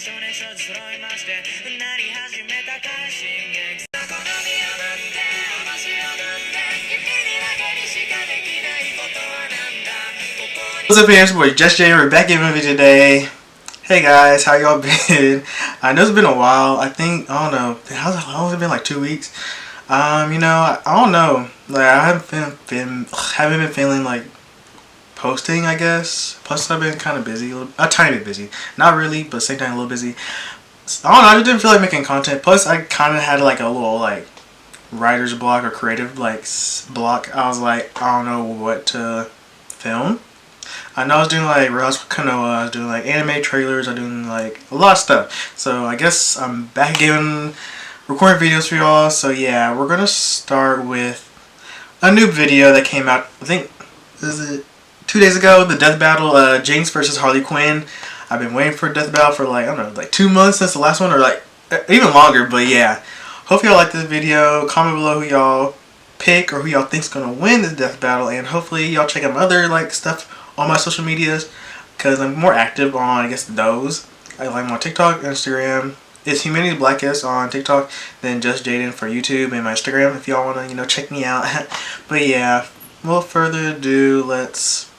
What's up, fans? Boy, Just Jay. We're back in a movie today. Hey guys, how y'all been? I know it's been a while. I think, I don't know, how long has it been? Like 2 weeks. You know, I don't know. Like, I haven't been feeling like posting, I guess. Plus, I've been kind of busy, a tiny bit busy. Not really, but same time a little busy. I don't know. I just didn't feel like making content. Plus, I kind of had like a little like writer's block or creative like block. I was like, I don't know what to film. I know I was doing like Real Housewives of Kanoa, I was doing like anime trailers, I was doing like a lot of stuff. So I guess I'm back again recording videos for y'all. So yeah, we're gonna start with a new video that came out, I think, is it 2 days ago? The death battle, Jinx versus Harley Quinn. I've been waiting for a death battle for like, I don't know, like 2 months since the last one, or like even longer, but yeah. Hope y'all like this video. Comment below who y'all pick or who y'all think's gonna win this death battle, and hopefully y'all check out my other like stuff on my social medias, because I'm more active on, I guess, those. I'm on TikTok, Instagram. It's Humanity Blackest on TikTok, then Just Jaden for YouTube and my Instagram if y'all wanna, you know, check me out. But yeah, without further ado, let's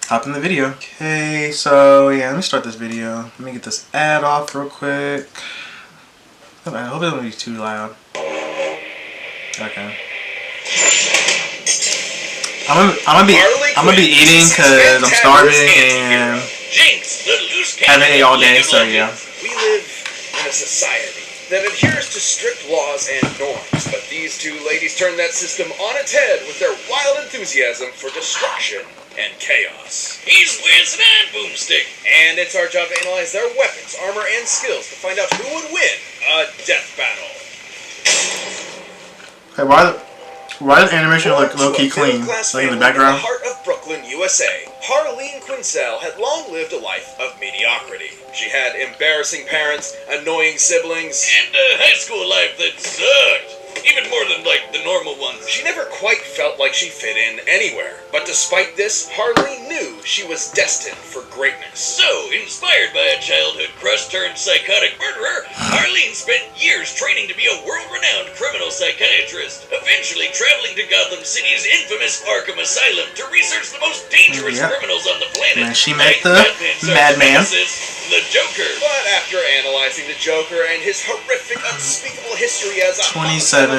hop in the video. Okay, so yeah, let me start this video. Let me get this ad off real quick. I hope it won't be too loud. Okay. I'm gonna be eating because I'm starving and haven't ate all day, so yeah. We live in a society that adheres to strict laws and norms, but these two ladies turn that system on its head with their wild enthusiasm for destruction and chaos. He's whizzing on Boomstick, and it's our job to analyze their weapons, armor, and skills to find out who would win a death battle. Hey, why does animation look low-key clean? Like in the background? In the heart of Brooklyn, USA, Harley Quinn had long lived a life of mediocrity. She had embarrassing parents, annoying siblings, and a high school life that sucked. Even more than, like, the normal ones. She never quite felt like she fit in anywhere. But despite this, Harley knew she was destined for greatness. So, inspired by a childhood crush turned psychotic murderer, Harleen spent years training to be a world-renowned criminal psychiatrist, eventually traveling to Gotham City's infamous Arkham Asylum to research the most dangerous criminals on the planet. And she met the madman, the Joker. But after analyzing the Joker and his horrific, unspeakable history as a 2757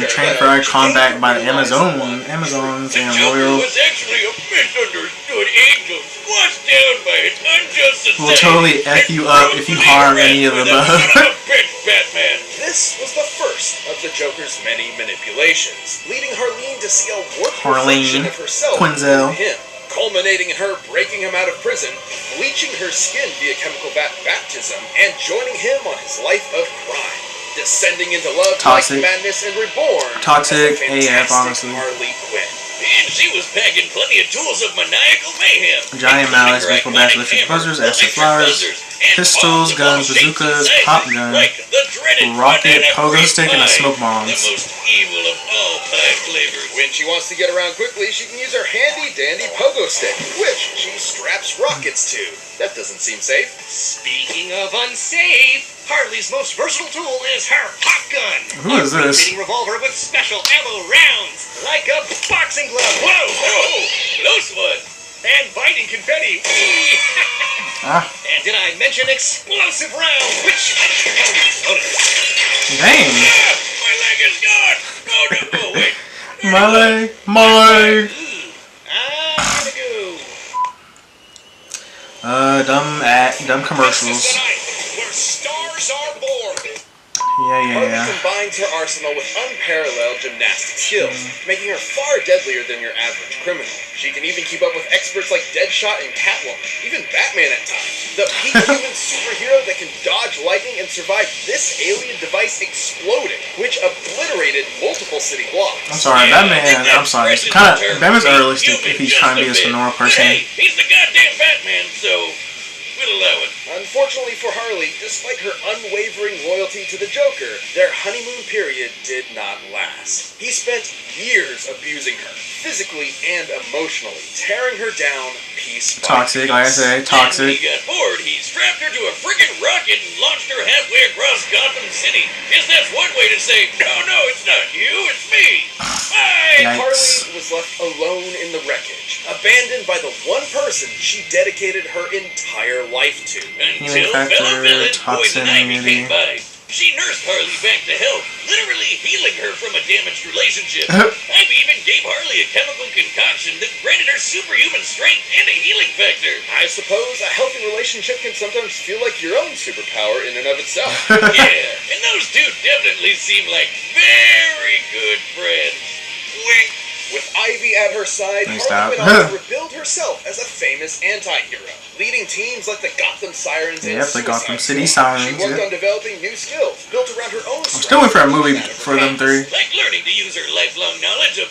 trained for combat by Amazons and loyal. Was actually a misunderstood angel squashed down by its unjust society. Will totally F you up if you harm any of them. Batman. This was the first of the Joker's many manipulations, leading Harleen to see a warped reflection of herself in him, culminating in her breaking him out of prison, bleaching her skin via chemical baptism, and joining him on his life of crime, descending into love, toxic, like madness, and reborn toxic as the AF, honestly. Harley Quinn. And she was packing plenty of tools of maniacal mayhem. Giant mallets, maple bats, electric buzzers, acid flowers, pistols, guns, bazookas, pop gun, rocket, pogo stick, and a smoke bombs. The most evil of all pie flavors. When she wants to get around quickly, she can use her handy-dandy pogo stick, which she straps rockets to. That doesn't seem safe. Speaking of unsafe, Harley's most versatile tool is her pop gun. Who is this? A revolver with special ammo rounds, like a boxing glove. Whoa, whoa, close one. And biting confetti. And did I mention explosive rounds? Which? Dang. My leg is gone. Oh no! Oh wait. My leg. I'm gonna go. Dumb commercials. Where stars are born. Yeah. Harley combines her arsenal with unparalleled gymnastic skills, making her far deadlier than your average criminal. She can even keep up with experts like Deadshot and Catwoman, even Batman at times. The peak human superhero that can dodge lightning and survive this alien device exploding, which obliterated multiple city blocks. I'm sorry, Batman. I'm sorry. Batman's unrealistic if he's trying to be a sonora person. Hey, he's the goddamn Batman, so we'll will allow it. Unfortunately for Harley, despite her unwavering loyalty to the Joker, their honeymoon period did not last. He spent years abusing her, physically and emotionally, tearing her down piece by Toxic, piece. like I say, When toxic. he got bored, he strapped her to a friggin' rocket and launched her halfway across Gotham City. Guess that's one way to say, no, it's not you, it's me. Bye! Yikes. Harley was left alone in the wreckage, abandoned by the one person she dedicated her entire life to. Until Factor, fellow villain Poison Ivy toxicity. came by. She nursed Harley back to health, literally healing her from a damaged relationship. Ivy even gave Harley a chemical concoction that granted her superhuman strength and a healing factor. I suppose a healthy relationship can sometimes feel like your own superpower in and of itself. Yeah, and those two definitely seem like very good friends. Wink. With Ivy at her side, Nice Harley stop. went on to rebuild herself as a famous anti-hero, leading teams like the Gotham Sirens and Yep, the Gotham Suicide City Squad. Sirens, She worked yep. on developing new skills, built around her own I'm still waiting for a movie for them three. Like learning to use her lifelong knowledge of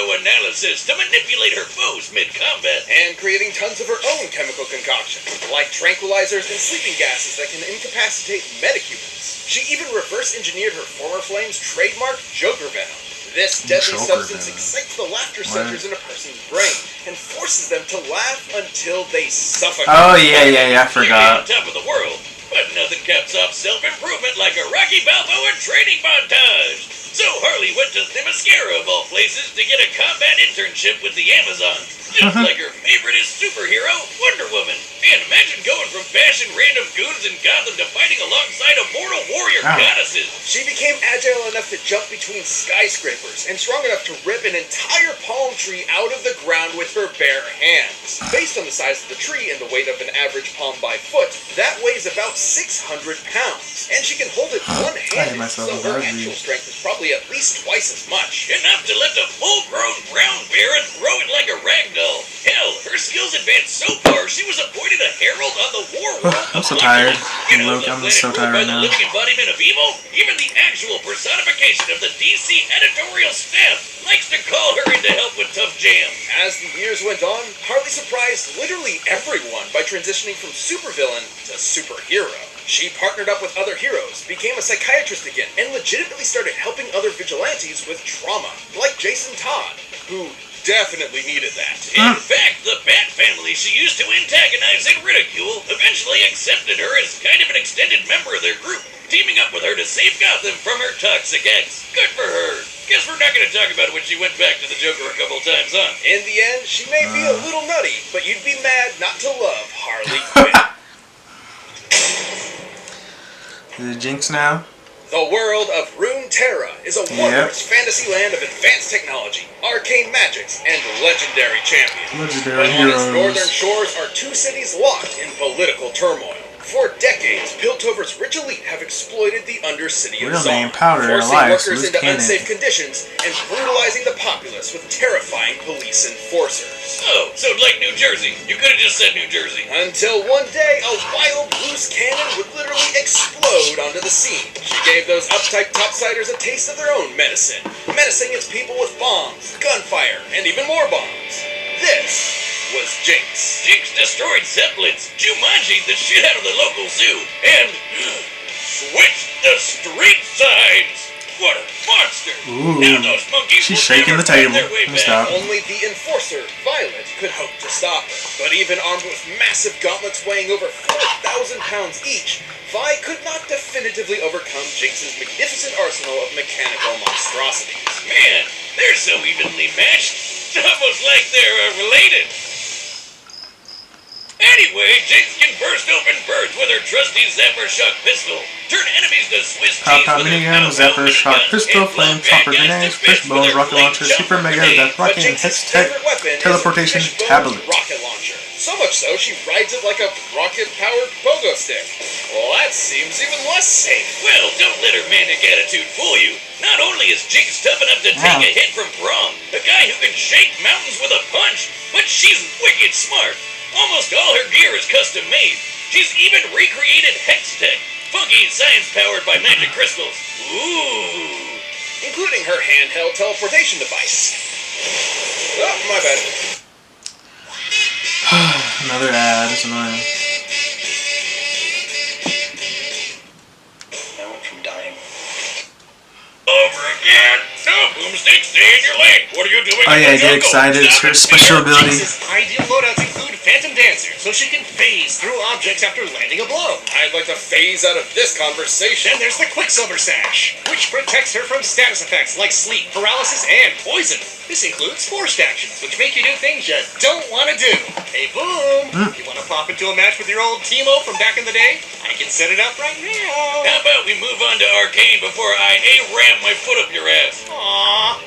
psychoanalysis to manipulate her foes mid-combat. and creating tons of her own chemical concoctions, like tranquilizers and sleeping gases that can incapacitate medicuments. She even reverse-engineered her former flame's trademark Joker Venom. This deadly Joker substance Venom. excites the laughter What? centers in a person's brain and forces them to laugh until they suffocate. Oh yeah, I You're forgot. on top of the world, but nothing caps off self-improvement like a Rocky Balboa training montage. So Harley went to Themyscira of all places to get a combat internship with the Amazons. Just like her favoriteest superhero, Wonder Woman. And imagine going from bashing random goons in Gotham to fighting alongside immortal warrior Wow. goddesses. She became agile enough to jump between skyscrapers and strong enough to rip an entire palm tree out of the ground with her bare hands. Based on the size of the tree and the weight of an average palm by foot, that weighs about 600 pounds. And she can hold it one-handed, myself so with her that actual read. strength is probably at least twice as much. Enough to lift a full-grown brown bear and throw it like a rag doll. Hell, her skills advanced so far, she was appointed a herald on the war world. I'm so of tired. Oculus. You know, Look, the I'm planet so ruled tired by right the now. living embodiment of evil. Even the actual personification of the DC editorial staff likes to call her in to help with tough jams. As the years went on, Harley surprised literally everyone by transitioning from supervillain to superhero. She partnered up with other heroes, became a psychiatrist again, and legitimately started helping other vigilantes with trauma, like Jason Todd, who definitely needed that. In fact, the Bat family she used to antagonize and ridicule eventually accepted her as kind of an extended member of their group, teaming up with her to save Gotham from her toxic ex. Good for her. Guess we're not going to talk about when she went back to the Joker a couple times, huh? In the end, she may be a little nutty, but you'd be mad not to love Harley Quinn. Is it Jinx now? The world of Runeterra is a wondrous fantasy land of advanced technology, arcane magics, and legendary champions. Legendary But on its heroes. northern shores are two cities locked in political turmoil. For decades, Piltover's rich elite have exploited the Undercity of Real Zon, name Powder forcing alive, so workers it's into canon. unsafe conditions and brutalizing the populace with terrifying police enforcers. Oh, so like New Jersey. You could have just said New Jersey. Until one day, a wild loose cannon would literally explode onto the scene. She gave those uptight topsiders a taste of their own medicine, menacing its people with bombs, gunfire, and even more bombs. This was Jinx. Jinx destroyed Zeppelins, Jumanji'd the shit out of the local zoo, and switched the street signs. What a monster! Ooh. Now those monkeys She's will shaking never the table. find their way Let me back. stop. Only the enforcer, Violet, could hope to stop her. But even armed with massive gauntlets weighing over 4,000 pounds each, Vi could not definitively overcome Jinx's magnificent arsenal of mechanical monstrosities. Man, they're so evenly matched. It's almost like they're related. Anyway, Jinx can burst open birds with her trusty Zapper Shock pistol, turn enemies to Swiss cheese Pow with her minigun, pow-pow Zapper Shock minigun, Pistol, and Flame blow Chopper bad guys Grenades, to bits with Fishbone, her Rocket flame Launcher, jumper Super Mega, grenade. Death But Rocket, and Jinx's Hex Tech favorite weapon Teleportation is Fishbone's Tablet. rocket launcher. So much so, she rides it like a rocket-powered pogo stick. Well, that seems even less safe. Well, don't let her manic attitude fool you. Not only is Jinx tough enough to take a hit from Braum, a guy who can shake mountains with a punch, but she's wicked smart. Almost all her gear is custom made. She's even recreated Hex Tech, funky science powered by magic crystals. Ooh. Including her handheld teleportation device. Oh, my bad. Another ad. It's annoying. Boomstick, stay in your lane. What are you doing? Oh yeah, in the get jungle? excited. It's Stop her it. special ability. Jinx's ideal loadouts include Phantom Dancer, so she can phase through objects after landing a blow. I'd like to phase out of this conversation. Then there's the Quicksilver Sash, which protects her from status effects like sleep, paralysis, and poison. This includes forced actions, which make you do things you don't want to do. Hey, Boom! You want to pop into a match with your old Teemo from back in the day? I can set it up right now. How about we move on to Arcane before I ram my foot up your ass? Aww.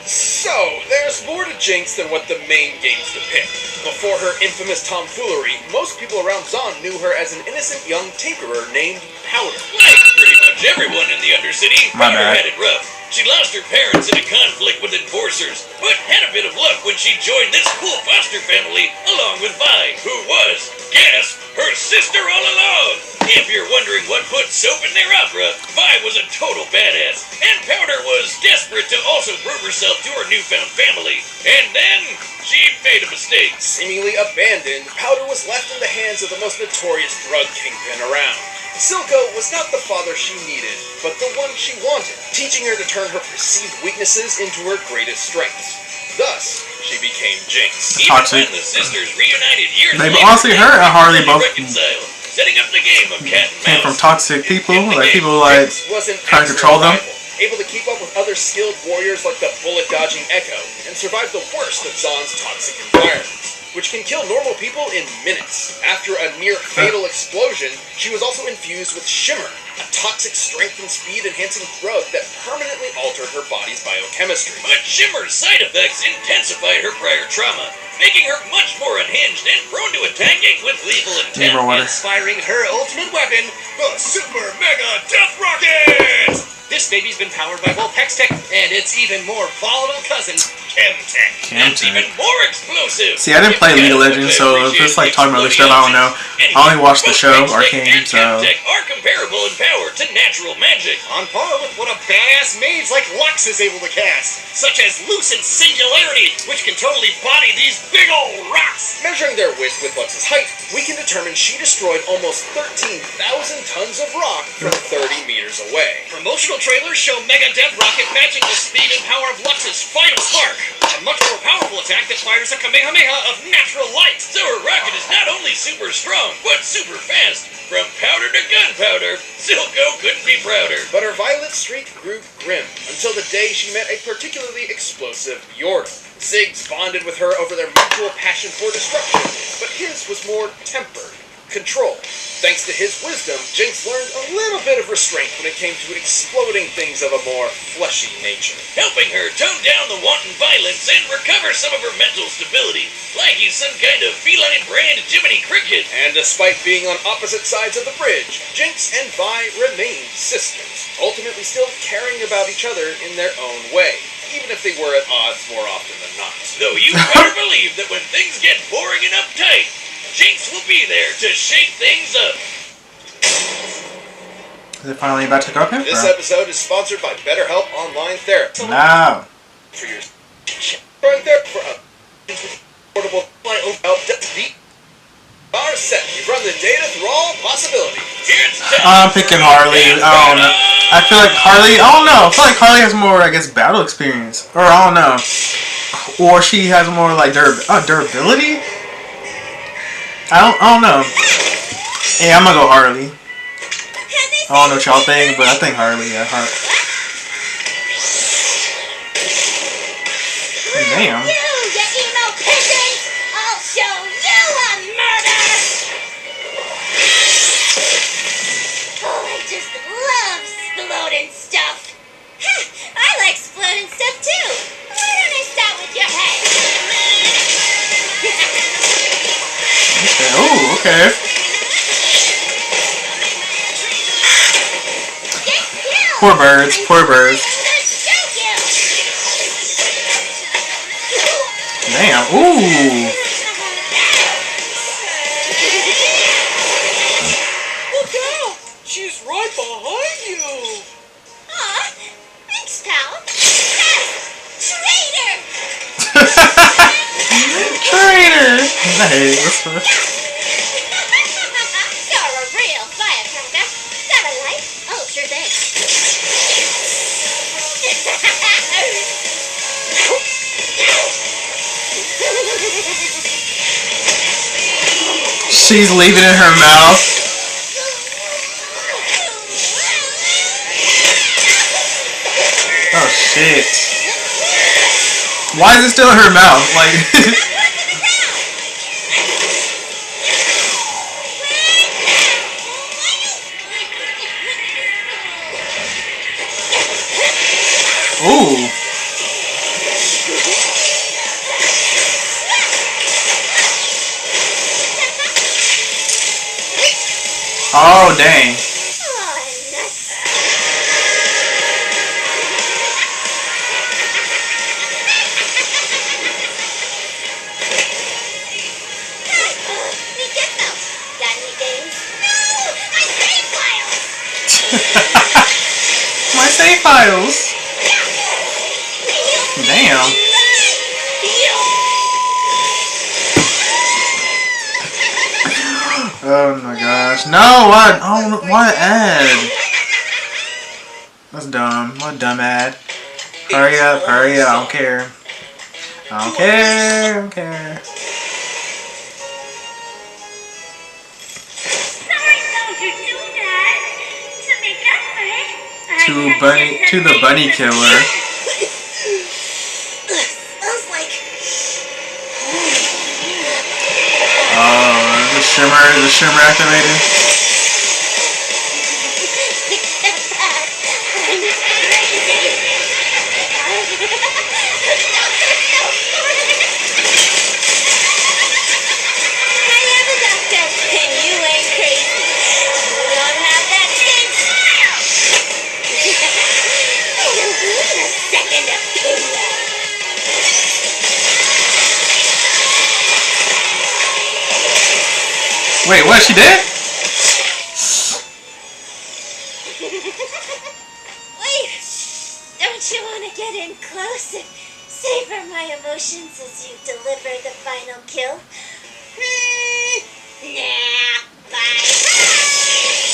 So, there's more to Jinx than what the main games depict. Before her infamous tomfoolery, most people around Zon knew her as an innocent young tinkerer named Powder. Like pretty much everyone in the Undercity, My Powder bad. had it rough. She lost her parents in a conflict with enforcers, but had a bit of luck when she joined this cool foster family along with Vi, who was, guess, her sister all along. If you're wondering what put soap in their opera, Vi was a total badass, and Powder was desperate to also prove herself to her newfound family. And then, she made a mistake. Seemingly abandoned, Powder was left in the hands of the most notorious drug kingpin around. Silco was not the father she needed, but the one she wanted, teaching her to turn her perceived weaknesses into her greatest strengths. Thus, she became Jinx. Even Toxic. when the sisters reunited years They later, honestly, her and Harley they both reconciled, setting up the game of cat and came from mouse. toxic people, like people like Jinx was an trying to control excellent them. rival, able to keep up with other skilled warriors like the bullet-dodging Echo, and survive the worst of Zon's toxic environments, which can kill normal people in minutes. After a near-fatal explosion, she was also infused with Shimmer, a toxic strength and speed-enhancing drug that permanently altered her body's biochemistry. But Shimmer's side effects intensified her prior trauma, making her much more unhinged and prone to attacking with lethal Need more intent. water. Inspiring her ultimate weapon, the Super Mega Death Rocket! This baby's been powered by both Hextech and its even more volatile cousin, Chemtech. That's even more explosive. See, I didn't play League of Legends, so if it's like talking about other stuff, I don't know. I only watched the show, Arcane, so... Chemtech are comparable in power to natural magic. On par with what a badass mage like Lux is able to cast, such as Lucent Singularity, which can totally body these big old rocks. Measuring their width with Lux's height, we can determine she destroyed almost 13,000 tons of rock from 30 meters away. Promotional trailers show Mega Death Rocket matching the speed and power of Lux's Final Spark, a much more powerful attack that fires a Kamehameha of natural light. So her rocket is not only super strong, but super fast. From powder to gunpowder, Silco couldn't be prouder. But her violent streak grew grim until the day she met a particularly explosive Yordle. Ziggs bonded with her over their mutual passion for destruction, but his was more tempered, controlled. Thanks to his wisdom, Jinx learned a little bit of restraint when it came to exploding things of a more fleshy nature. Helping her tone down the wanton violence and recover some of her mental stability, like he's some kind of feline brand Jiminy Cricket. And despite being on opposite sides of the bridge, Jinx and Vi remained sisters, ultimately still caring about each other in their own way, even if they were at odds more often than not. Though you better believe that when things get boring and uptight, Jinx will be there to shake things up. Is it finally about to go up here? This episode is sponsored by BetterHelp Online Therapy. No. For your right there for a portable help deep. Our set. You've run the data through all possibilities. It's I'm picking Harley. I don't know. I feel like Harley. I don't know. I feel like Harley has more, I guess, battle experience, or I don't know, or she has more like durability. I don't know. Yeah, I'm gonna go Harley. I don't know what y'all think, but I think Harley. Yeah, Damn. You emo peasant! I'll show you a murder! Oh, I just love exploding stuff. I like exploding stuff too. Why don't I start with your head? Okay. Oh, okay. Poor birds. Poor birds. Damn. Ooh. Look out! She's right behind you! Aw, thanks, pal. Traitor! Traitor. Nice. You're a real firecracker. Got a light? Oh, sure, thanks. she's leaving in her mouth. Oh shit. Why is it still in her mouth? Like ooh. Oh dang. My save files. Damn. Oh my gosh. No, why? Oh, why ad? That's dumb. What dumb ad? Hurry up, hurry up. I don't care. I don't care. I don't care. To the bunny killer. Oh, the shimmer activated. Wait, what? She did? Wait! Don't you want to get in close and savor my emotions as you deliver the final kill? Nah, bye.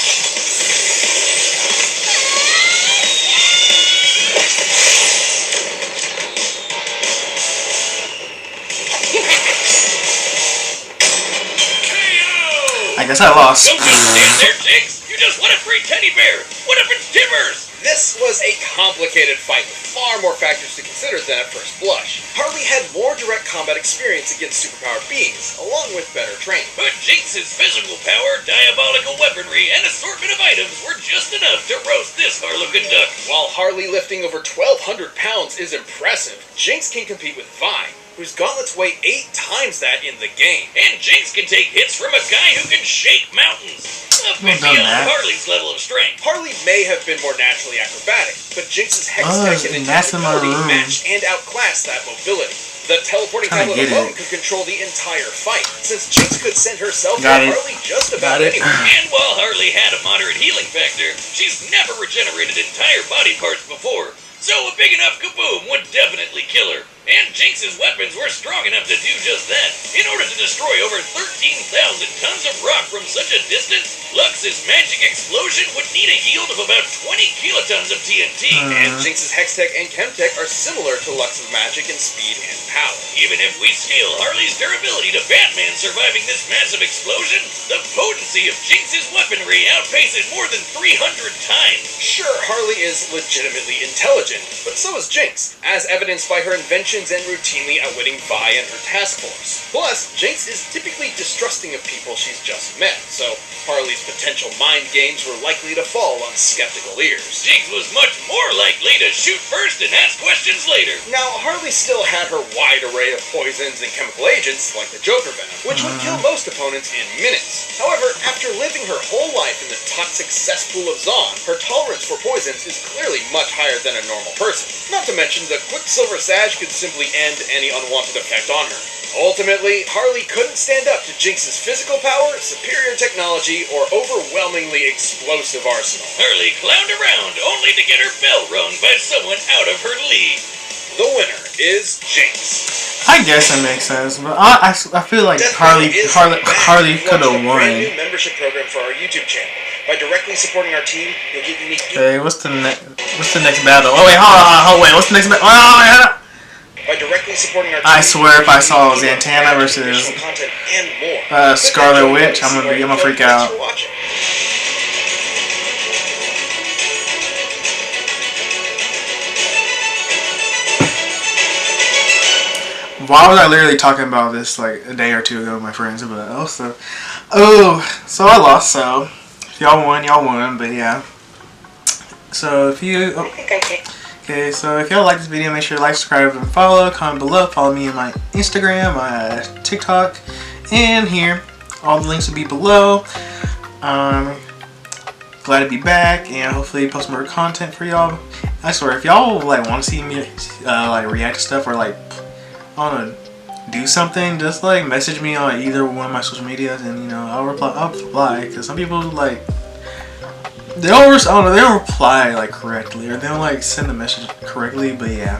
I guess I lost. Don't stand there, Jinx! You just won a free teddy bear! What if it's Timbers? This was a complicated fight with far more factors to consider than at first blush. Harley had more direct combat experience against superpowered beings, along with better training. But Jinx's physical power, diabolical weaponry, and assortment of items were just enough to roast this Harlequin duck. While Harley lifting over 1,200 pounds is impressive, Jinx can compete with Vi, whose gauntlets weigh 8 times that in the game. And Jinx can take hits from a guy who can shake mountains. A bit Well done, beyond Matt. Harley's level of strength. Harley may have been more naturally acrobatic, but Jinx's hex tech and that's in my intelligibility room. matched and outclassed that mobility. The teleporting Trying to tablet get alone it. could control the entire fight, since Jinx could send herself Got to it. Harley just about Got it. anywhere. And while Harley had a moderate healing factor, she's never regenerated entire body parts before. So a big enough kaboom would definitely kill her. And Jinx's weapons were strong enough to do just that. In order to destroy over 13,000 tons of rock from such a distance, Lux's magic explosion would need a yield of about 20 kilotons of TNT. And Jinx's hex tech and chem tech are similar to Lux's magic in speed and power. Even if we scale Harley's durability to Batman surviving this massive explosion, the potency of Jinx's weaponry outpaces more than 300 times. Sure, Harley is legitimately intelligent, but so is Jinx, as evidenced by her inventions and routinely outwitting Vi and her task force. Plus, Jinx is typically distrusting of people she's just met, so Harley's potential mind games were likely to fall on skeptical ears. Jinx was much more likely to shoot first and ask questions later. Now, Harley still had her wide array of poisons and chemical agents, like the Joker Venom, which would kill most opponents in minutes. However, after living her whole life in the toxic cesspool of Zon, her tolerance for poisons is clearly much higher than a normal person. Not to mention, the Quicksilver Sage could simply end any unwanted effect on her. Ultimately, Harley couldn't stand up to Jinx's physical power, superior technology, or overwhelmingly explosive arsenal. Harley clowned around only to get her bell rung by someone out of her league. The winner is Jinx. I guess it makes sense, but I feel like Death Harley Metal is back. Harley We could launched have a brand won. new membership program for our YouTube channel. By directly supporting our team, you'll get unique. Okay, what's the next battle? Oh wait, hold on, wait, what's the next battle? Oh, wait, hold on. By directly supporting supporting our I swear if I saw community, Zatanna versus additional content and more. Scarlet Witch, I'm gonna freak Thanks out. for watching. Why was I literally talking about this like a day or two ago with my friends? But so I lost. So if y'all won. But yeah. So if you okay, so if y'all like this video, make sure to like, subscribe, and follow. Comment below. Follow me on my Instagram, my TikTok, and here. All the links will be below. Glad to be back, and hopefully post more content for y'all. I swear, if y'all like want to see me like react to stuff or like I want to do something, just like message me on either one of my social medias, and you know I'll reply. Because some people like they don't reply like correctly, or they don't like send the message correctly. But yeah,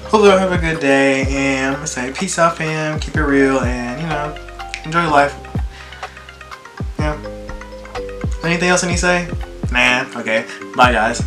hopefully y'all have a good day, and I'm gonna say peace out, fam. Keep it real, and you know enjoy life. Yeah. Anything else I need to say? Nah. Okay. Bye, guys.